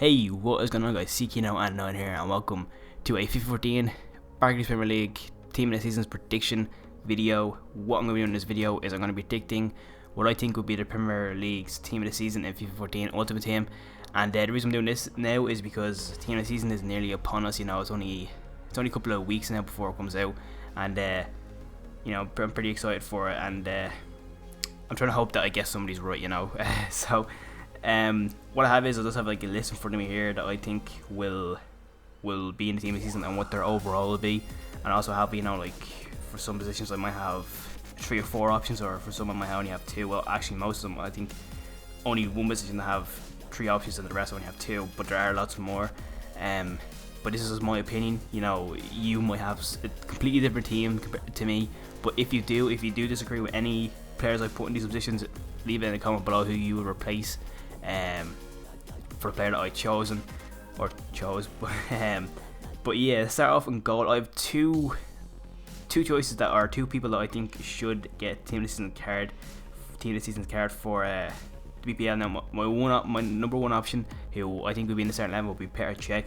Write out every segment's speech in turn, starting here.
Hey, what is going on, guys? CK9 here, and welcome to a FIFA 14 Barclays Premier League Team of the Season's prediction video. What I'm going to be doing in this video is I'm going to be predicting what I think will be the Premier League's Team of the Season in FIFA 14 Ultimate Team. And the reason I'm doing this now is because Team of the Season is nearly upon us. You know, it's only a couple of weeks now before it comes out, and you know, I'm pretty excited for it, and I'm trying to hope that I guess somebody's right. You know, so. What I have is I just have like a list in front of me here that I think will be in the team of the season and what their overall will be, and also have, you know, like for some positions I might have 3 or 4 options, or for some I might only have 2. Well, actually most of them I think only one position to have 3 options and the rest only have 2, but there are lots more. But this is just my opinion. You know, you might have a completely different team compared to me, but if you do disagree with any players I put in these positions, leave it in the comment below who you would replace for the player that I chose. But yeah, start off in goal. I have two choices that are 2 people that I think should get team of the season card for the BPL. Now my number 1 option, who I think will be in the starting 11, will be Petr Cech,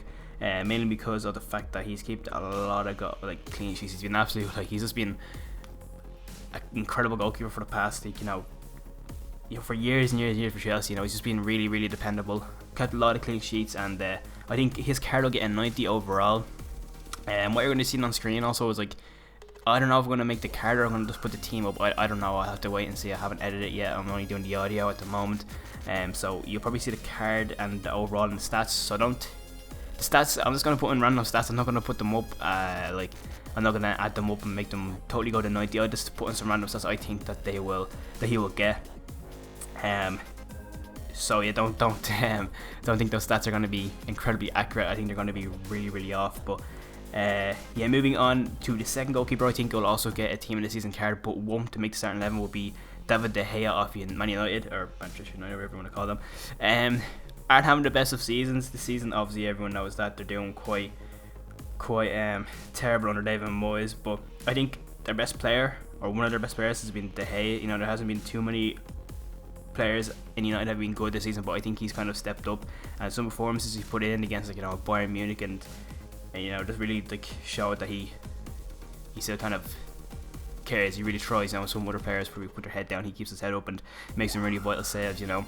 mainly because of the fact that he's kept a lot of clean sheets. He's been absolutely he's just been an incredible goalkeeper for the past for years and years for Chelsea. You know, he's just been really dependable, kept a lot of clean sheets, and I think his card will get a 90 overall. And what you're going to see on screen also is I don't know if I'm going to make the card or I'm going to just put the team up. I don't know. I'll have to wait and see. I haven't edited it yet. I'm only doing the audio at the moment. So you'll probably see the card and the overall and the stats. So the stats, I'm just going to put in random stats. I'm not going to put them up I'm not going to add them up and make them totally go to 90. I'll just put in some random stats I think that he will get. So yeah, don't think those stats are going to be incredibly accurate. I think they're going to be really off. But yeah, moving on to the second goalkeeper, I think will also get a team of the season card, but won't to make the starting 11 will be David De Gea off Man United, or Manchester United, whatever you want to call them. Aren't having the best of seasons this season. Obviously, everyone knows that they're doing quite terrible under David Moyes. But I think their best player, or one of their best players, has been De Gea. You know, there hasn't been too many players in United have been good this season, but I think he's kind of stepped up, and some performances he's put in against Bayern Munich and just really showed that he still kind of cares. He really tries. Some other players probably put their head down. He keeps his head up and makes some really vital saves. But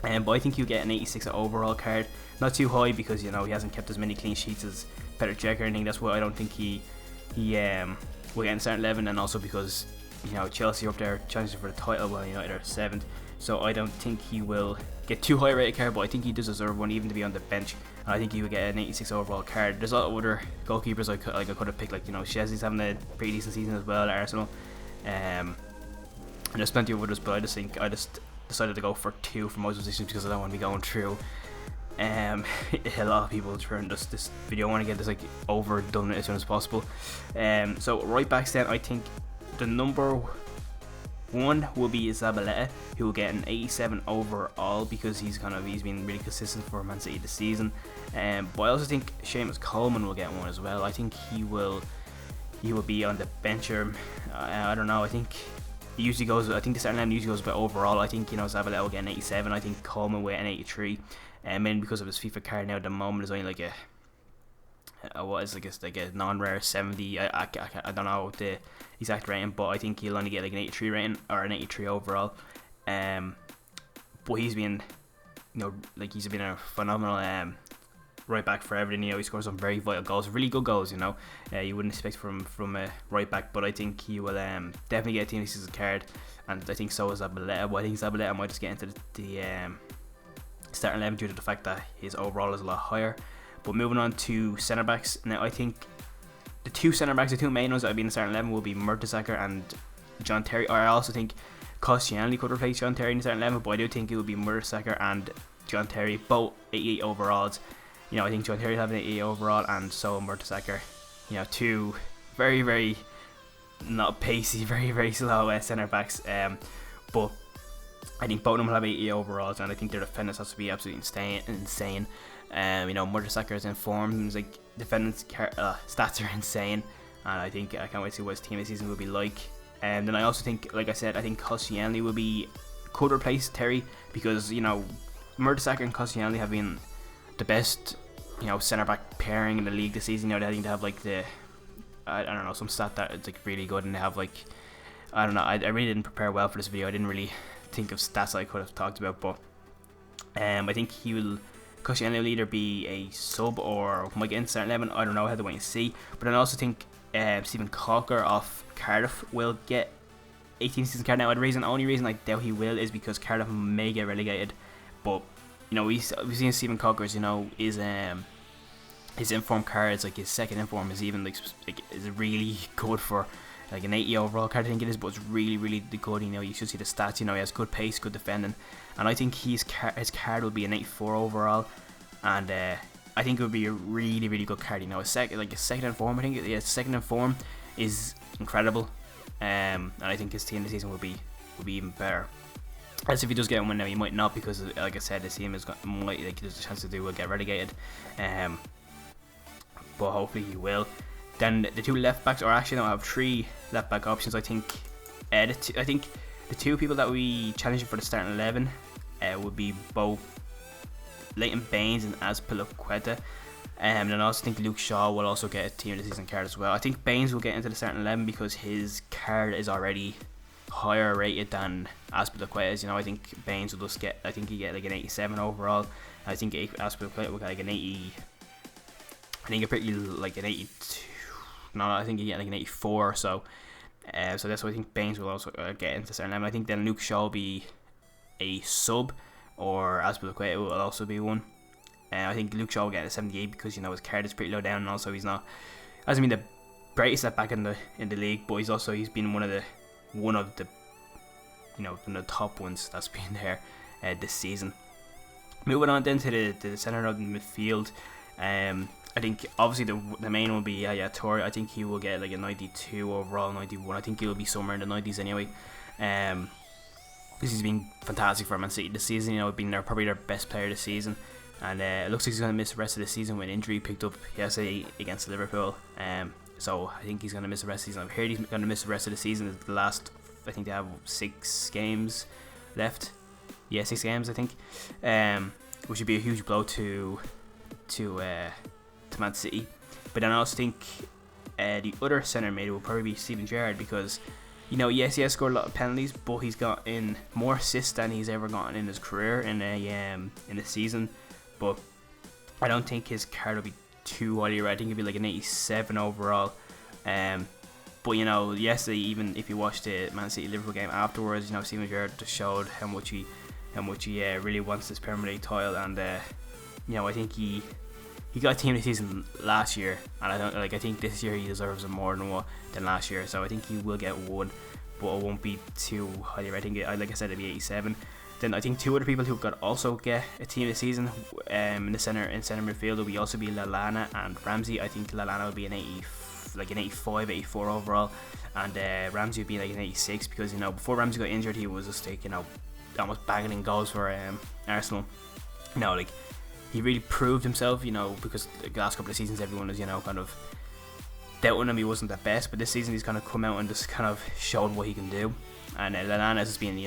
I think he'll get an 86 overall card, not too high because he hasn't kept as many clean sheets as Petr Cech or anything. That's why I don't think he will get in starting 11, and also because Chelsea are up there challenging for the title while United are 7th. So I don't think he will get too high rated card, but I think he does deserve one, even to be on the bench. And I think he would get an 86 overall card. There's a lot of other goalkeepers I could have picked, Szczesny's having a pretty decent season as well at Arsenal. And there's plenty of others, but I just decided to go for 2 for most positions because I don't want to be going through a lot of people during this video. I want to get this overdone as soon as possible. So right backs then, I think the number 1 will be Zabaleta, who will get an 87 overall because he's been really consistent for Man City this season. But I also think Seamus Coleman will get one as well. I think he will be on the bench. I don't know. I think he usually goes. I think the starting line usually goes by overall. I think Zabaleta will get an 87. I think Coleman will get an 83. Mainly because of his FIFA card now at the moment is only a non-rare 70. I don't know the exact rating, but I think he'll only get an 83 rating or an 83 overall. But he's been he's been a phenomenal right back for Everton. He scores some very vital goals, really good goals. You wouldn't expect from a right back, but I think he will definitely get a team season card, and I think so is Zabaleta. But I think Zabaleta might just get into the starting 11 due to the fact that his overall is a lot higher. But moving on to centre backs now, I think the 2 centre backs, the 2 main ones that will be in the starting 11 will be Mertesacker and John Terry. Or I also think Koscielny could replace John Terry in the starting 11, but I do think it will be Mertesacker and John Terry, both 88 overalls. I think John Terry will have an 88 overall, and so Mertesacker. 2 very not pacey, very slow centre backs. But I think both of them will have 80 overalls, and I think their defenders has to be absolutely insane. Mertesacker is in form. His defenders stats are insane, and I can't wait to see what his team this season will be like. And then I also think, like I said, I think Koscielny could replace Terry because Mertesacker and Koscielny have been the best, centre back pairing in the league this season. They think they have like I don't know, some stat that it's like really good, and they have like, I don't know. I really didn't prepare well for this video. I didn't really think of stats I could have talked about, but I think he will. Koscielny will either be a sub or might get in starting 11. I don't know. I have to wait and see. But I also think Stephen Cocker off Cardiff will get 18th season card. Now, the only reason I doubt he will is because Cardiff may get relegated. But we've seen Stephen Cocker's his inform cards, like his second inform is even is really good for like an 80 overall card, I think it is, but it's really, really good. You should see the stats. He has good pace, good defending, and I think his card will be an 84 overall, and I think it would be a really, really good card. A second inform, I think, second inform is incredible, and I think his team this season will be even better. As if he does get one now, he might not, because like I said, his team there's a chance to will get relegated, but hopefully he will. Then the two left backs, or actually no, I have three left back options. I think the two people that we challenging for the starting 11 would be both Leighton Baines and Azpilicueta. And I also think Luke Shaw will also get a team of the season card as well. I think Baines will get into the starting 11 because his card is already higher rated than Azpilicueta's. I think Baines will just get, I think he get like an 87 overall. I think Azpilicueta will get like an 80. I think like an 82. No, I think he get like an 84 or so. So that's why I think Baines will also get into starting 11. I think then Luke Shaw will be a sub, or Azpilicueta will also be one. I think Luke Shaw will get a 78 because his card is pretty low down, and also hasn't been the greatest at back in the league, but he's been one of the one of the top ones that's been there this season. Moving on then to the centre of the midfield. I think obviously the main will be Toure. I think he will get like a 92 overall, 91. I think he'll be somewhere in the 90s anyway. Because he's been fantastic for Man City this season. Being probably their best player this season, and it looks like he's going to miss the rest of the season with injury picked up yesterday against Liverpool. So I think he's going to miss the rest of the season. I've heard he's going to miss the rest of the season. The last, I think they have 6 games left. Yeah, 6 games I think. Which would be a huge blow to Man City. But then I also think the other centre mid will probably be Steven Gerrard, because yes, he has scored a lot of penalties, but he's gotten more assists than he's ever gotten in his career in a season. But I don't think his card will be too highly rated. I think it'll be like an 87 overall. But yesterday, even if you watched the Man City Liverpool game afterwards, Steven Gerrard just showed how much he really wants this Premier League title, and I think he got a team of the season last year, and I think this year he deserves it more than last year. So I think he will get one, but it won't be too highly rated. Like I said, it'll be 87. Then I think two other people who could also get a team of the season in centre midfield will also be Lallana and Ramsey. I think Lallana will be an 85, 84 overall, and Ramsey will be like an 86, because before Ramsey got injured, he was just like almost banging in goals for Arsenal. He really proved himself, because the last couple of seasons everyone was, kind of doubting him. He wasn't the best, but this season he's kind of come out and just kind of shown what he can do. And Lallana has been,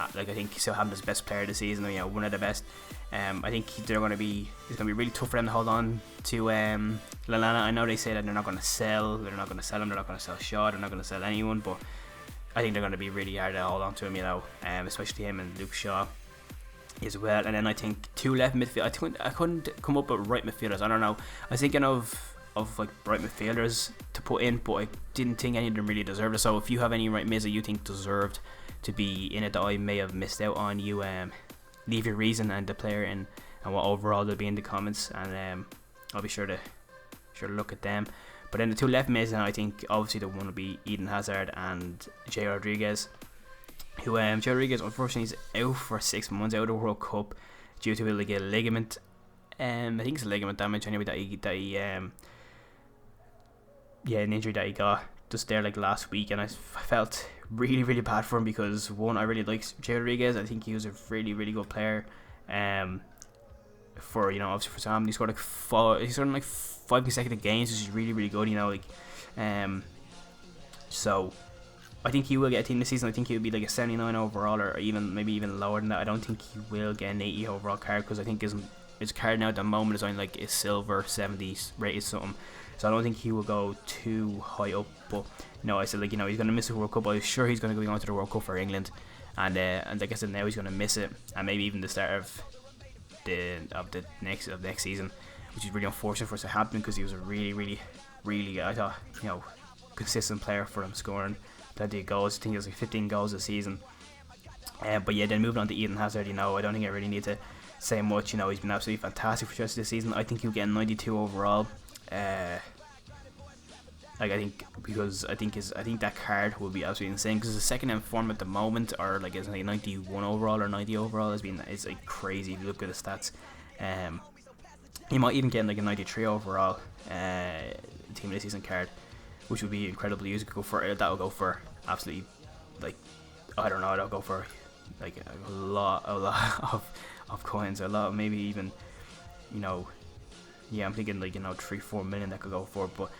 I think he's still having his best player this season, one of the best. I think it's going to be really tough for them to hold on to Lallana. I know they say that they're not going to sell him, they're not going to sell Shaw, they're not going to sell anyone, but I think they're going to be really hard to hold on to him, especially him and Luke Shaw as well. And then I think two left midfield. I couldn't come up with right midfielders. I don't know. I was thinking of like right midfielders to put in, but I didn't think any of them really deserved it. So if you have any right mids that you think deserved to be in it that I may have missed out on, you leave your reason and the player and what overall they'll be in the comments, and I'll be sure to look at them. But then the two left mids, and I think obviously the one will be Eden Hazard and Jay Rodriguez. Who Jay Rodriguez unfortunately is out for 6 months out of the World Cup due to a ligament. I think it's a ligament damage anyway an injury that he got just there like last week, and I felt really, really bad for him, because one, I really liked Jay Rodriguez. I think he was a really, really good player. For obviously for Sam, he scored like 5 consecutive games, which is really, really good. So I think he will get a team this season. I think he will be like a 79 overall, or maybe even lower than that. I don't think he will get an 80 overall card, because I think his his card now at the moment is only like a silver 70s rated something. So I don't think he will go too high up. But I said, like, he's going to miss the World Cup. I was sure he's going to be going to the World Cup for England, and like I said, now he's going to miss it, and maybe even the start of the next season, which is really unfortunate for Southampton because he was a really I thought consistent player for them, scoring plenty of goals. I think it was like 15 goals a season. But yeah, then moving on to Eden Hazard, I don't think I really need to say much. He's been absolutely fantastic for Chelsea this season. I think he'll get 92 overall. I think that card will be absolutely insane because the second in form at the moment, or like it's like 91 overall or 90 overall, is like crazy if you look at the stats. He might even get like a 93 overall team of the season card, which would be incredibly useful. That'll go for absolutely, like, I don't know, that'll go for like a lot of coins, a lot, maybe even I'm thinking like 3-4 million that could go for. But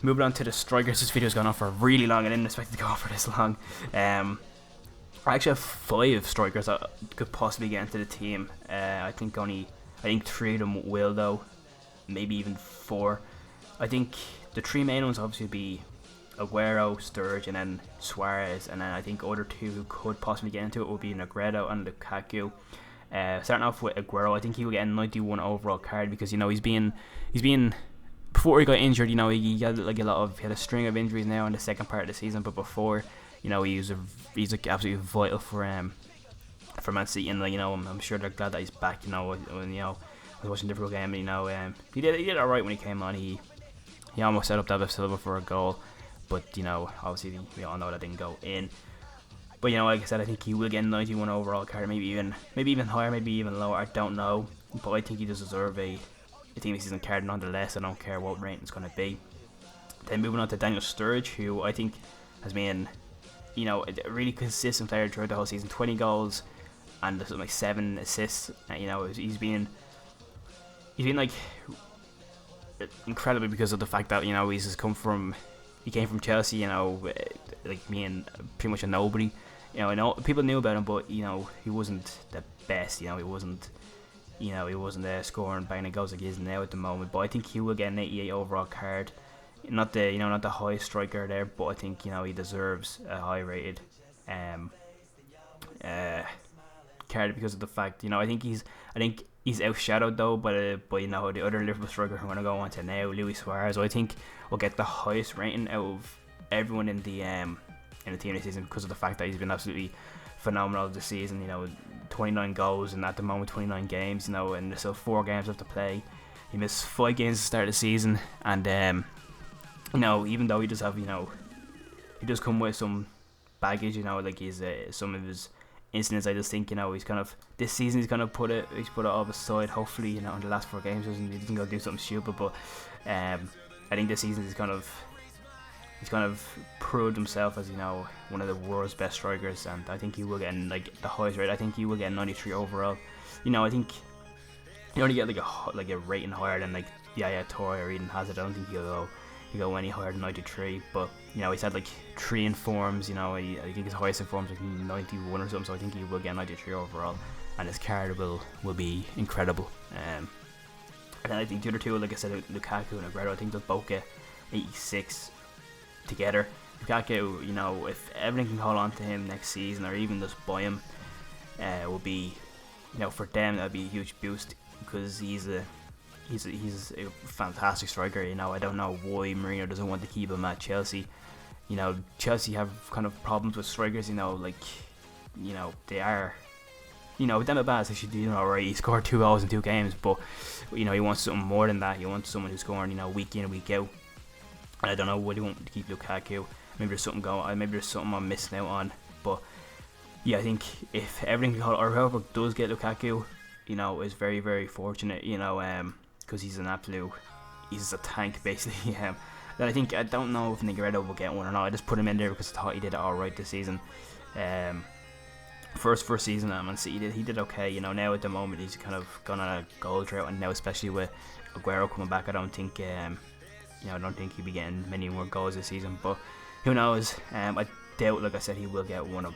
moving on to the strikers, this video's gone on for really long. I didn't expect it to go on for this long. I actually have 5 strikers that could possibly get into the team. I think 3 of them will, though, maybe even 4. I think the 3 main ones obviously be Aguero, Sturridge, and then Suarez, and then I think other 2 who could possibly get into it would be Aguero and Lukaku. Starting off with Aguero, I think he will get a 91 overall card because he's been before he got injured. He had like he had a string of injuries now in the second part of the season, but before he's like absolutely vital for Man City, and I'm sure they're glad that he's back. When I was watching the Liverpool game, and he did alright when he came on. He almost set up David Silva for a goal, but obviously we all know that didn't go in. But like I said, I think he will get 91 overall card, maybe even higher, maybe even lower. I don't know, but I think he does deserve a team of the season card nonetheless. I don't care what rating it's going to be. Then moving on to Daniel Sturridge, who I think has been a really consistent player throughout the whole season. 20 goals and something like 7 assists. He's been like incredible because of the fact that he came from Chelsea, like being pretty much a nobody. I know people knew about him, but he wasn't the best. He wasn't scoring banging goals like he is now at the moment. But I think he will get an 88 overall card. Not the highest striker there, but I think he deserves a high rated card because of the fact I think he's outshadowed though by the other Liverpool striker who I'm going to go on to now, Luis Suarez. So I think will get the highest rating out of everyone in the team this season because of the fact that he's been absolutely phenomenal this season. 29 goals and at the moment 29 games. And there's still 4 games left to play. He missed 5 games at the start of the season, and even though he does have he does come with some baggage. Like some of his incidents. I just think he's kind of this season he's put it all aside. Hopefully in the last 4 games he doesn't go do something stupid. But I think this season he's kind of proved himself as one of the world's best strikers, and I think he will get the highest rate. I think he will get 93 overall. I think you only get like a rating higher than Toure or Eden Hazard. I don't think he'll go any higher than 93. But he's had 3 informs. I think his highest informs like 91 or something. So I think he will get 93 overall, and his card will be incredible. And then I think the other 2, like I said, Lukaku and Aguero, I think they'll both get 86 together. Lukaku, if everything can hold on to him next season, or even just buy him, will be, for them that'd be a huge boost because he's a fantastic striker. I don't know why Mourinho doesn't want to keep him at Chelsea. Chelsea have kind of problems with strikers. They are. Dembélé actually doing alright. He scored 2 goals in 2 games, but he wants something more than that. He wants someone who's scoring week in and week out. And I don't know why they want to keep Lukaku. Maybe there's something going. Maybe there's something I'm missing out on. But yeah, I think if everything or whoever does get Lukaku, is very, very fortunate. Because he's a tank basically. Then I don't know if Aguero will get one or not. I just put him in there because I thought he did alright this season. First season at Man City, he did okay. Now at the moment he's kind of gone on a goal drought, and now especially with Aguero coming back, I don't think he'll be getting many more goals this season, but who knows. I doubt, like I said, he will get one of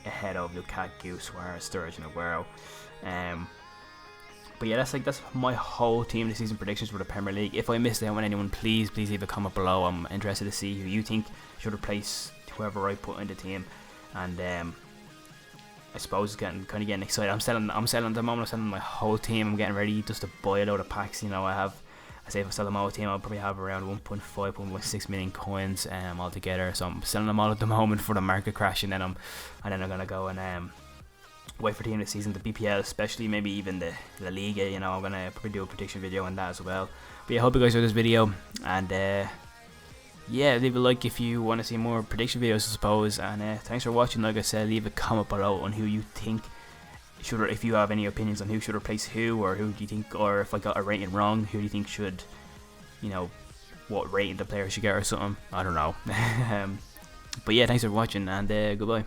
ahead of Lukaku, Suarez, Sturridge and Aguero. But yeah, that's my whole team this season predictions for the Premier League. If I missed out on anyone, please leave a comment below. I'm interested to see who you think should replace whoever I put in the team. And I suppose kind of getting excited. I'm selling at the moment. I'm selling my whole team. I'm getting ready just to buy a load of packs. You know, I say if I sell my whole team, I'll probably have around 1.6 million coins altogether. So I'm selling them all at the moment for the market crash, and then I'm gonna go and wait for the team this season, the BPL especially, maybe even the La Liga. You know, I'm gonna probably do a prediction video on that as well. But yeah, I hope you guys enjoyed this video, and yeah, leave a like if you want to see more prediction videos, I suppose. And thanks for watching. Like I said, leave a comment below on who you think should, or if you have any opinions on who should replace who, or who do you think, or if I got a rating wrong, who do you think should, you know, what rating the player should get or something. I don't know. But yeah, thanks for watching, and goodbye.